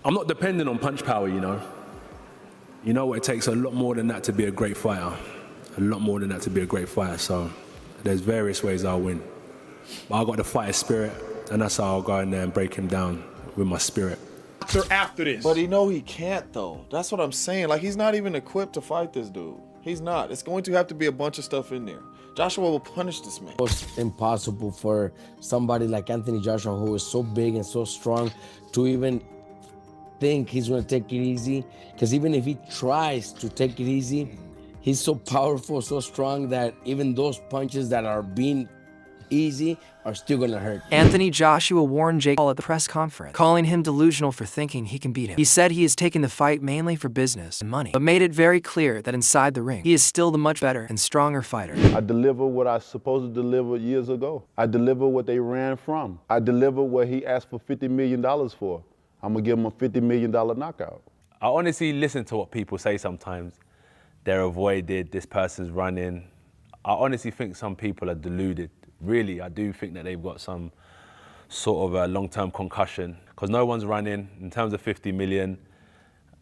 I'm not dependent on punch power, you know. You know what, it takes a lot more than that to be a great fighter. A lot more than that to be a great fighter, so there's various ways I'll win. But I got the fighter spirit, and that's how I'll go in there and break him down with my spirit. After this. But he can't though. That's what I'm saying. Like, he's not even equipped to fight this dude. He's not. It's going to have to be a bunch of stuff in there. Joshua will punish this man. It's impossible for somebody like Anthony Joshua, who is so big and so strong, to even think he's going to take it easy. Because even if he tries to take it easy, he's so powerful, so strong that even those punches that are being easy are still gonna hurt. Anthony Joshua warned Jake Paul at the press conference, calling him delusional for thinking he can beat him. He said he is taking the fight mainly for business and money, but made it very clear that inside the ring, he is still the much better and stronger fighter. I deliver what I was supposed to deliver years ago. I deliver what they ran from. I deliver what he asked for $50 million for. I'm gonna give him a $50 million knockout. I honestly listen to what people say sometimes. They're avoided, this person's running. I honestly think some people are deluded. Really, I do think that they've got some sort of a long-term concussion, because no one's running. In terms of 50 million,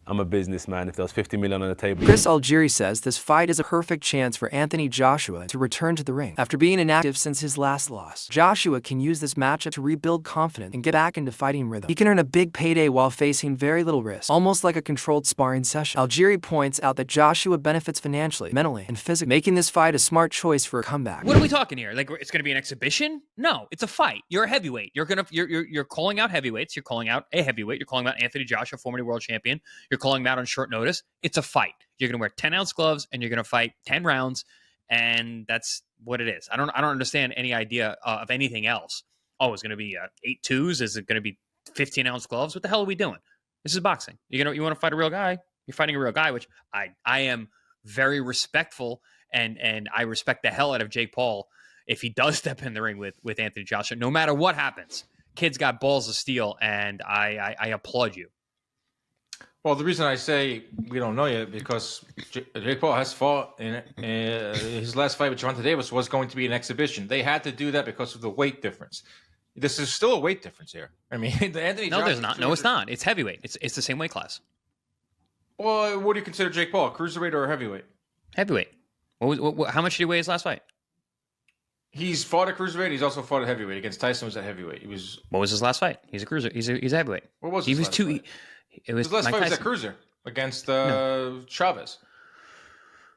I'm a businessman. If there was 50 million on the table. Chris Algieri says this fight is a perfect chance for Anthony Joshua to return to the ring. After being inactive since his last loss, Joshua can use this matchup to rebuild confidence and get back into fighting rhythm. He can earn a big payday while facing very little risk, almost like a controlled sparring session. Algieri points out that Joshua benefits financially, mentally, and physically, making this fight a smart choice for a comeback. What are we talking here? Like, it's going to be an exhibition? No, it's a fight. You're a heavyweight. You're calling out heavyweights. You're calling out a heavyweight. You're calling out Anthony Joshua, former world champion. You're calling him out on short notice. It's a fight. You're going to wear 10-ounce gloves and you're going to fight 10 rounds, and that's what it is. I don't understand any idea of anything else. Oh, it's going to be 8-2s? Is it going to be 15-ounce gloves? What the hell are we doing? This is boxing. You want to fight a real guy? You're fighting a real guy, which I am very respectful, and I respect the hell out of Jake Paul if he does step in the ring with Anthony Joshua. No matter what happens, kid's got balls of steel, and I applaud you. Well, the reason I say we don't know yet, because Jake Paul has fought in his last fight with Gervonta Davis was going to be an exhibition. They had to do that because of the weight difference. This is still a weight difference here. I mean, Anthony. No, there's not. No, it's not. It's heavyweight. It's the same weight class. Well, what do you consider Jake Paul? Cruiserweight or heavyweight? Heavyweight. How much did he weigh his last fight? He's fought at cruiserweight. He's also fought at heavyweight. Against Tyson was at heavyweight. What was his last fight? He's a cruiser. He's a heavyweight. What was his last fight? His last fight was at cruiser against Chavez.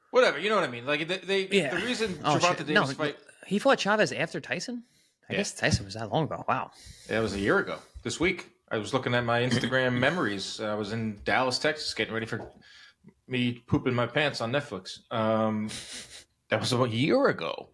Whatever, you know what I mean. Like the reason Gervonta Davis fight. He fought Chavez after Tyson. I guess Tyson was that long ago. Wow. Yeah, it was a year ago. This week, I was looking at my Instagram memories. I was in Dallas, Texas, getting ready for me pooping my pants on Netflix. That was about a year ago.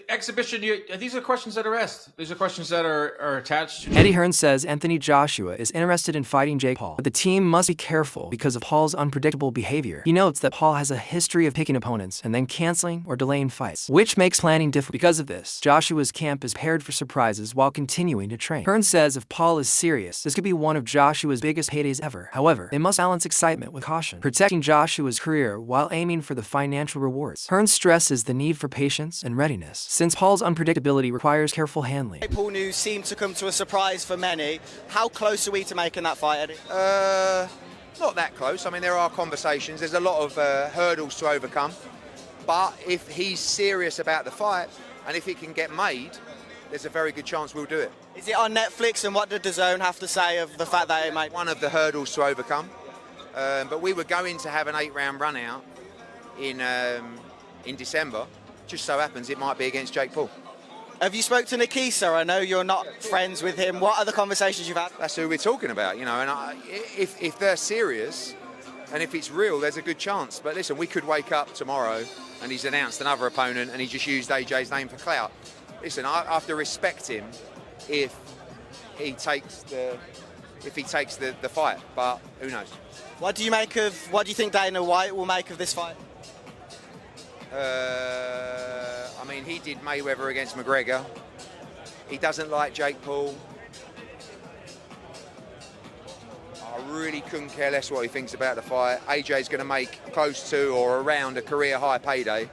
Exhibition. These are questions that are asked. These are questions that are attached. Eddie Hearn says Anthony Joshua is interested in fighting Jake Paul, but the team must be careful because of Paul's unpredictable behavior. He notes that Paul has a history of picking opponents and then canceling or delaying fights, which makes planning difficult. Because of this, Joshua's camp is prepared for surprises while continuing to train. Hearn says if Paul is serious, this could be one of Joshua's biggest paydays ever. However, they must balance excitement with caution, protecting Joshua's career while aiming for the financial rewards. Hearn stresses the need for patience and readiness, since Paul's unpredictability requires careful handling. Paul news seemed to come to a surprise for many. How close are we to making that fight, Eddie? Not that close. I mean, there are conversations. There's a lot of hurdles to overcome. But if he's serious about the fight, and if it can get made, there's a very good chance we'll do it. Is it on Netflix, and what did DAZN have to say of the fact that it made? One of the hurdles to overcome. But we were going to have an 8-round run out in December. Just so happens it might be against Jake Paul. Have you spoke to Nikisa? I know you're not friends with him. What are the conversations you've had? That's who we're talking about, you know. And if they're serious and if it's real, there's a good chance. But listen, we could wake up tomorrow and he's announced another opponent and he just used AJ's name for clout. Listen, I have to respect him if he takes the fight. But who knows? What do you think Dana White will make of this fight? I mean, he did Mayweather against McGregor. He doesn't like Jake Paul. I really couldn't care less what he thinks about the fight. AJ's going to make close to or around a career high payday.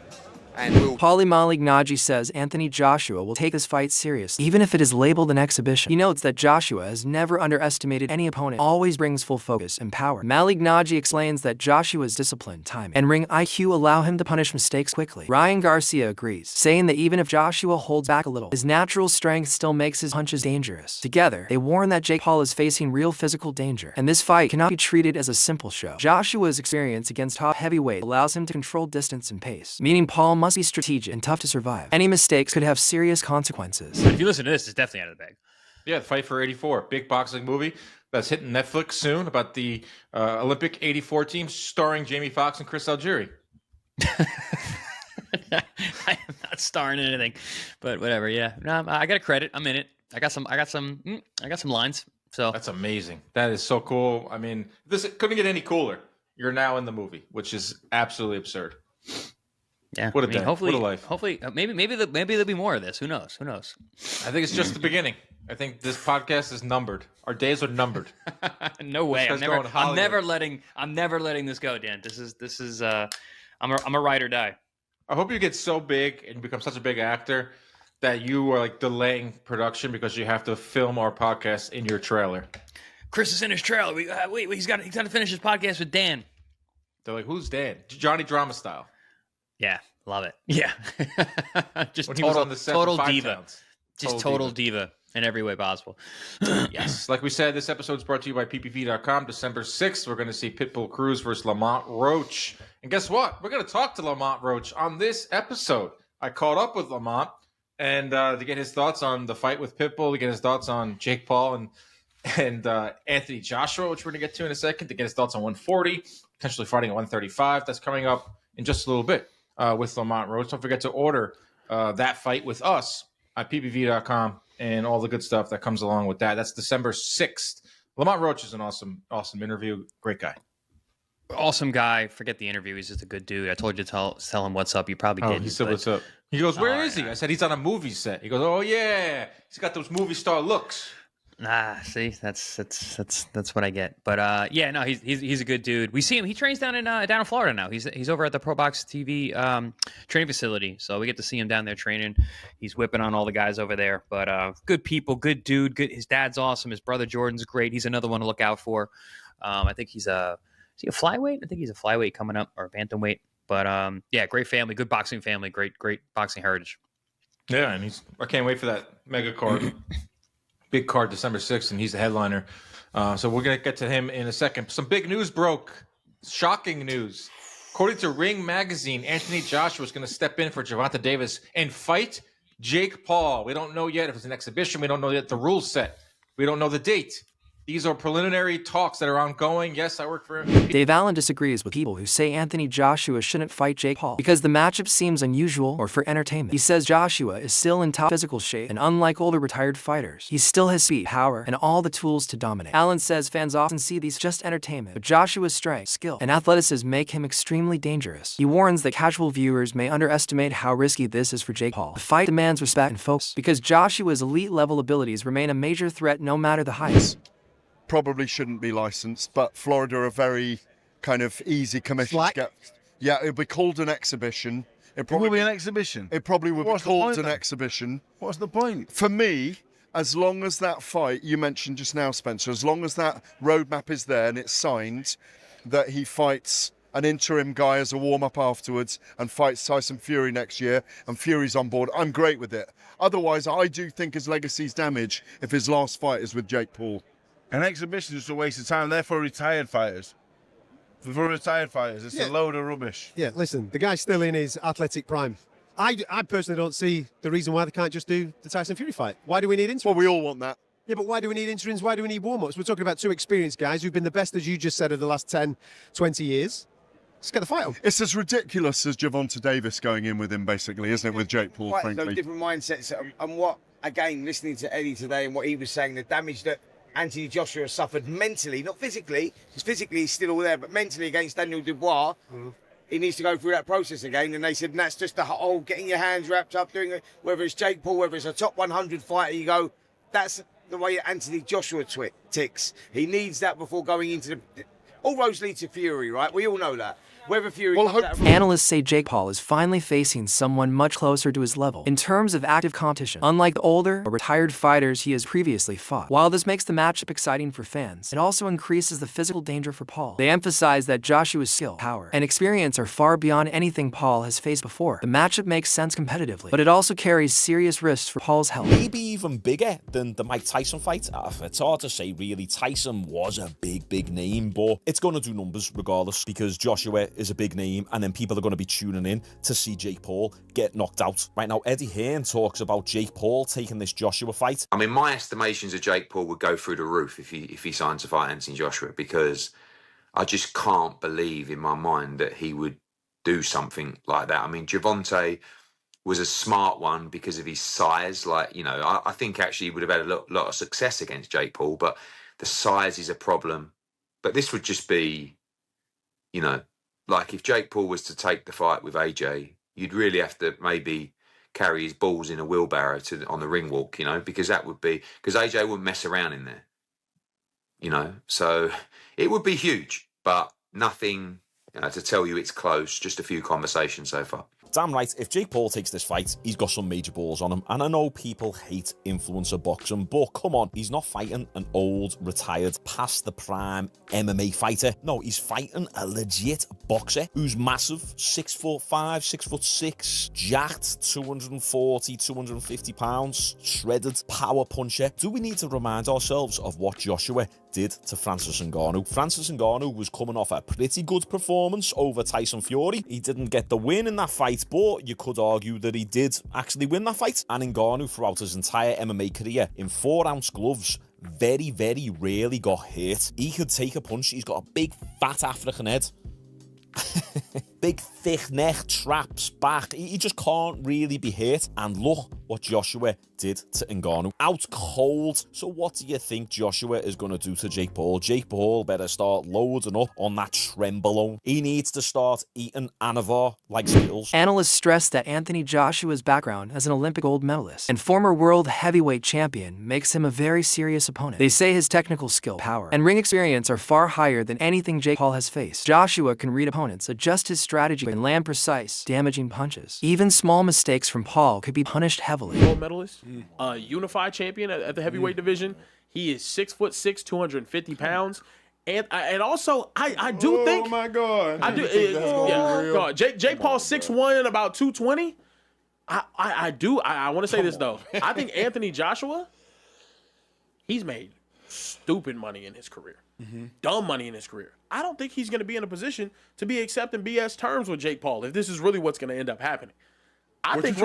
and we'll. Paulie Malignaggi says Anthony Joshua will take this fight seriously, even if it is labeled an exhibition. He notes that Joshua has never underestimated any opponent, always brings full focus and power. Malignaggi explains that Joshua's discipline, timing, and ring IQ allow him to punish mistakes quickly. Ryan Garcia agrees, saying that even if Joshua holds back a little, his natural strength still makes his punches dangerous. Together, they warn that Jake Paul is facing real physical danger, and this fight cannot be treated as a simple show. Joshua's experience against top heavyweight allows him to control distance and pace, meaning Paul must be strategic and tough to survive. Any mistakes could have serious consequences. But if you listen to this, it's definitely out of the bag. Yeah, the Fight for 84, big boxing movie that's hitting Netflix soon about the Olympic 84 team starring Jamie Foxx and Chris Algieri. I am not starring in anything, but whatever. Yeah, no, I got a credit. I'm in it. I got some lines. So That's amazing. That is so cool. I mean, this couldn't get any cooler. You're now in the movie, which is absolutely absurd. yeah, What a day. hopefully, What a life. Hopefully, maybe there'll be more of this. Who knows? Who knows? I think it's just the beginning. I think this podcast is numbered. Our days are numbered. No way. guy's I'm going Hollywood. never letting this go, Dan. This is. I'm a ride or die. I hope you get so big and become such a big actor that you are like delaying production because you have to film our podcast in your trailer. Chris is in his trailer. Wait, he's got to finish his podcast with Dan. They're like, who's Dan? Johnny Drama style. Yeah, love it. Yeah, just When he was on the set for total Five diva. Towns. Just total diva in every way possible. Yes. Like we said, this episode is brought to you by ppv.com. December 6th, we're going to see Pitbull Cruz versus Lamont Roach. And guess what? We're going to talk to Lamont Roach on this episode. I caught up with Lamont and to get his thoughts on the fight with Pitbull, to get his thoughts on Jake Paul and Anthony Joshua, which we're going to get to in a second, to get his thoughts on 140, potentially fighting at 135. That's coming up in just a little bit with Lamont Roach. Don't forget to order that fight with us at ppv.com and all the good stuff that comes along with that. That's December 6th. Lamont Roach is an awesome interview. Great guy. Awesome guy. Forget the interview. He's just a good dude. I told you to tell him what's up. You probably didn't. He said, but- what's up? He goes, where is he? I said, he's on a movie set. He goes, oh, yeah. He's got those movie star looks. See, that's what I get. But yeah, no, he's a good dude. We see him. He trains down in Florida now. He's over at the Pro Box TV training facility, so we get to see him down there training. He's whipping on all the guys over there. But good people, good dude. Good. His dad's awesome. His brother Jordan's great. He's another one to look out for. I think is he a flyweight? I think he's a flyweight coming up, or a bantamweight. But yeah, great family, good boxing family, great boxing heritage. Yeah, and I can't wait for that mega card. Big card, December 6th, and he's the headliner. So we're going to get to him in a second. Some big news broke. Shocking news. According to Ring Magazine, Anthony Joshua is going to step in for Gervonta Davis and fight Jake Paul. We don't know yet if it's an exhibition. We don't know yet the rules set. We don't know the date. These are preliminary talks that are ongoing. Yes, I work for him. Dave Allen disagrees with people who say Anthony Joshua shouldn't fight Jake Paul because the matchup seems unusual or for entertainment. He says Joshua is still in top physical shape, and unlike older retired fighters, he still has speed, power, and all the tools to dominate. Allen says fans often see these just entertainment, but Joshua's strength, skill, and athleticism make him extremely dangerous. He warns that casual viewers may underestimate how risky this is for Jake Paul. The fight demands respect and focus because Joshua's elite-level abilities remain a major threat no matter the height. Probably shouldn't be licensed, but Florida are very kind of easy commission to get. Yeah, it'll be called an exhibition. It will be an exhibition. It probably will be What's the called point an then? exhibition. What's the point? For me, as long as that fight you mentioned just now, Spencer, as long as that roadmap is there and it's signed, that he fights an interim guy as a warm-up afterwards and fights Tyson Fury next year and Fury's on board, I'm great with it. Otherwise, I do think his legacy's damaged if his last fight is with Jake Paul. An exhibition is just a waste of time. They're for retired fighters. For retired fighters, it's a load of rubbish. Yeah, listen, the guy's still in his athletic prime. I personally don't see the reason why they can't just do the Tyson Fury fight. Why do we need interims? Well, we all want that. Yeah, but why do we need interims? Why do we need warm-ups? We're talking about two experienced guys who've been the best, as you just said, of the last 10, 20 years. Let's get the fight on. It's as ridiculous as Gervonta Davis going in with him, basically, isn't it, with Jake Paul, Quite frankly? no different mindsets. And what, again, listening to Eddie today and what he was saying, the damage that Anthony Joshua has suffered mentally, not physically, because physically he's still all there, but mentally against Daniel Dubois, he needs to go through that process again. And they said, and that's just the whole getting your hands wrapped up, doing it, whether it's Jake Paul, whether it's a top 100 fighter, you go, that's the way Anthony Joshua ticks. He needs that before going into the... All roads lead to Fury, right? We all know that. Whether Fury. Analysts say Jake Paul is finally facing someone much closer to his level in terms of active competition, unlike the older or retired fighters he has previously fought. While this makes the matchup exciting for fans, it also increases the physical danger for Paul. They emphasize that Joshua's skill, power, and experience are far beyond anything Paul has faced before. The matchup makes sense competitively, but it also carries serious risks for Paul's health. Maybe even bigger than the Mike Tyson fight. It's hard to say really. Tyson was a big name, but it's going to do numbers regardless because Joshua is a big name and then people are going to be tuning in to see Jake Paul get knocked out. Right now, Eddie Hearn talks about Jake Paul taking this Joshua fight. I mean, my estimations of Jake Paul would go through the roof if he signed to fight Anthony Joshua, because I just can't believe in my mind that he would do something like that. I mean, Gervonta was a smart one because of his size. Like, you know, I think actually he would have had a lot of success against Jake Paul, but the size is a problem. But this would just be, you know, like if Jake Paul was to take the fight with AJ, you'd really have to maybe carry his balls in a wheelbarrow on the ring walk, you know, because AJ wouldn't mess around in there, you know. So it would be huge, but nothing to tell you it's close. Just a few conversations so far. Damn right, if Jake Paul takes this fight, he's got some major balls on him. And I know people hate influencer boxing, but come on, he's not fighting an old, retired, past the prime MMA fighter. No, he's fighting a legit boxer who's massive, 6'5", 6'6", jacked, 240, 250 pounds, shredded, power puncher. Do we need to remind ourselves of what Joshua did to Francis Ngannou? Francis Ngannou was coming off a pretty good performance over Tyson Fury. He didn't get the win in that fight, but you could argue that he did actually win that fight. And Ngannou, throughout his entire MMA career, in 4-ounce gloves, very rarely got hit. He could take a punch. He's got a big, fat African head. Big, thick neck, traps, back. He just can't really be hit. And look what Joshua did to Ngannou. Out cold. So what do you think Joshua is going to do to Jake Paul? Jake Paul better start loading up on that Trenbolone. He needs to start eating Anavar like Skittles. Analysts stress that Anthony Joshua's background as an Olympic gold medalist and former world heavyweight champion makes him a very serious opponent. They say his technical skill, power, and ring experience are far higher than anything Jake Paul has faced. Joshua can read opponents, adjust his strategy, and land precise, damaging punches. Even small mistakes from Paul could be punished heavily. Gold medalist, unified champion at the heavyweight division. He is 6'6", 250 pounds. And also, I do think. Oh my God! I do. Yeah, Jake Paul 6'1" and about 220. I want to say this though. I think Anthony Joshua, he's made stupid money in his career, dumb money in his career. I don't think he's going to be in a position to be accepting BS terms with Jake Paul if this is really what's going to end up happening. I think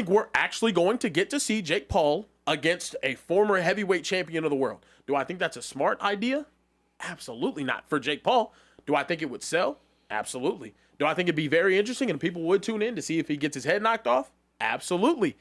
we're actually going to get to see Jake Paul against a former heavyweight champion of the world. Do I think that's a smart idea? Absolutely not. For Jake Paul, do I think it would sell? Absolutely. Do I think it'd be very interesting and people would tune in to see if he gets his head knocked off? Absolutely.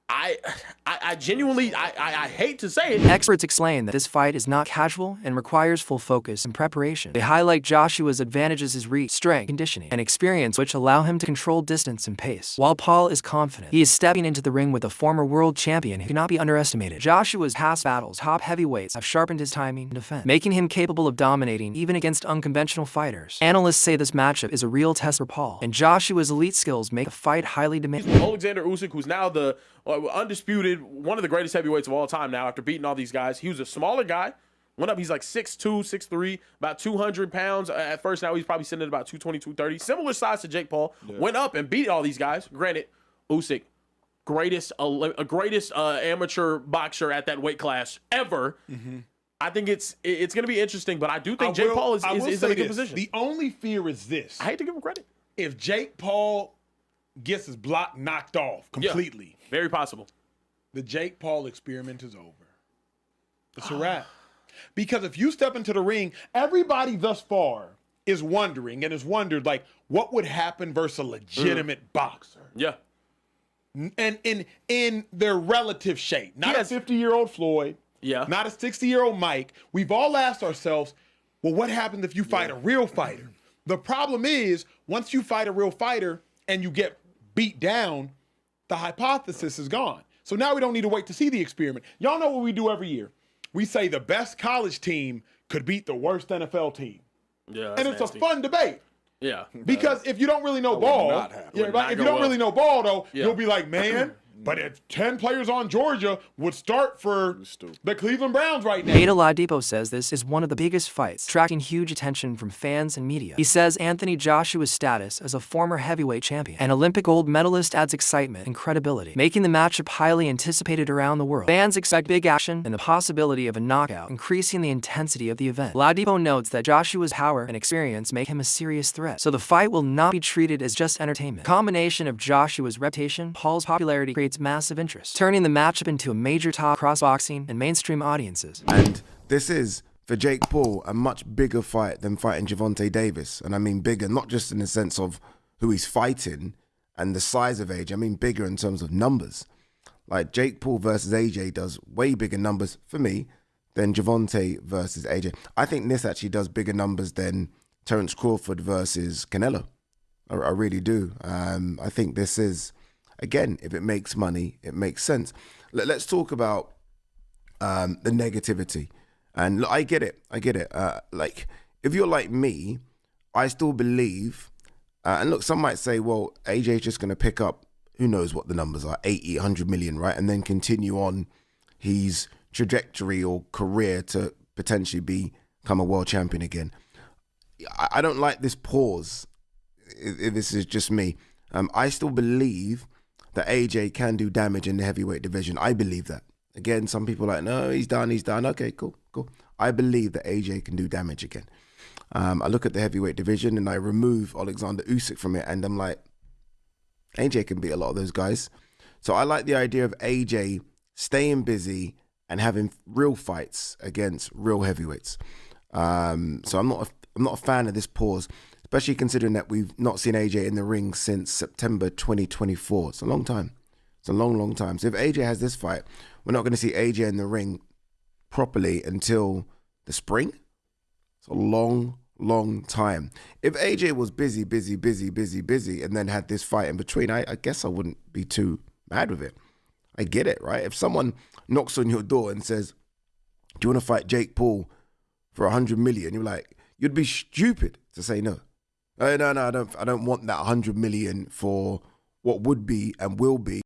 I genuinely, I hate to say it. Experts explain that this fight is not casual and requires full focus and preparation. They highlight Joshua's advantages, his reach, strength, conditioning, and experience, which allow him to control distance and pace. While Paul is confident, he is stepping into the ring with a former world champion who cannot be underestimated. Joshua's past battles, top heavyweights, have sharpened his timing and defense, making him capable of dominating even against unconventional fighters. Analysts say this matchup is a real test for Paul, and Joshua's elite skills make the fight highly demanding. Alexander Usyk, who's now the undisputed, one of the greatest heavyweights of all time now after beating all these guys. He was a smaller guy. Went up, he's like 6'2", 6'3", about 200 pounds at first. Now he's probably sitting at about 220, 230. Similar size to Jake Paul. Yeah. Went up and beat all these guys. Granted, Usyk, greatest amateur boxer at that weight class ever. I think it's going to be interesting, but I do think Jake Paul is in a good position. The only fear is this. I hate to give him credit. If Jake Paul gets his block knocked off completely. Yeah, very possible. The Jake Paul experiment is over. It's a wrap. Because if you step into the ring, everybody thus far is wondering and has wondered, like, what would happen versus a legitimate boxer? Yeah. And in their relative shape. Not a 50-year-old Floyd. Yeah. Not a 60-year-old Mike. We've all asked ourselves, well, what happens if you fight a real fighter? The problem is, once you fight a real fighter and you get beat down, the hypothesis is gone. So now we don't need to wait to see the experiment. Y'all know what we do every year. We say the best college team could beat the worst NFL team. Yeah, and it's a fun debate. Yeah. Because if you don't really know That would ball, not happen. yeah, Would right, not if go you don't well. really know ball, though, Yeah. you'll be like, man, but if 10 players on Georgia would start for the Cleveland Browns right now. Beta Ladipo says this is one of the biggest fights, attracting huge attention from fans and media. He says Anthony Joshua's status as a former heavyweight champion and Olympic gold medalist adds excitement and credibility, making the matchup highly anticipated around the world. Fans expect big action and the possibility of a knockout, increasing the intensity of the event. Ladipo notes that Joshua's power and experience make him a serious threat, so the fight will not be treated as just entertainment. The combination of Joshua's reputation, Paul's popularity creates massive interest, turning the matchup into a major top cross-boxing and mainstream audiences. And this is, for Jake Paul, a much bigger fight than fighting Gervonta Davis. And I mean bigger, not just in the sense of who he's fighting and the size of AJ. I mean bigger in terms of numbers. Like Jake Paul versus AJ does way bigger numbers for me than Gervonta versus AJ. I think this actually does bigger numbers than Terence Crawford versus Canelo. I really do. I think this is, again, if it makes money, it makes sense. Let's talk about the negativity. And look, I get it. Like, if you're like me, I still believe, and look, some might say, well, AJ's just going to pick up, who knows what the numbers are, 80, 100 million, right? And then continue on his trajectory or career to potentially become a world champion again. I don't like this pause, if this is just me. I still believe that AJ can do damage in the heavyweight division. I believe that. Again, some people are like, no, he's done. Okay, cool. I believe that AJ can do damage again. I look at the heavyweight division and I remove Alexander Usyk from it, and I'm like, AJ can beat a lot of those guys. So I like the idea of AJ staying busy and having real fights against real heavyweights. So I'm not a fan of this pause, especially considering that we've not seen AJ in the ring since September 2024. It's a long time. It's a long, long time. So if AJ has this fight, we're not going to see AJ in the ring properly until the spring. It's a long, long time. If AJ was busy, and then had this fight in between, I guess I wouldn't be too mad with it. I get it, right? If someone knocks on your door and says, do you want to fight Jake Paul for 100 million? You're like, you'd be stupid to say no. No, I don't want that 100 million for what would be and will be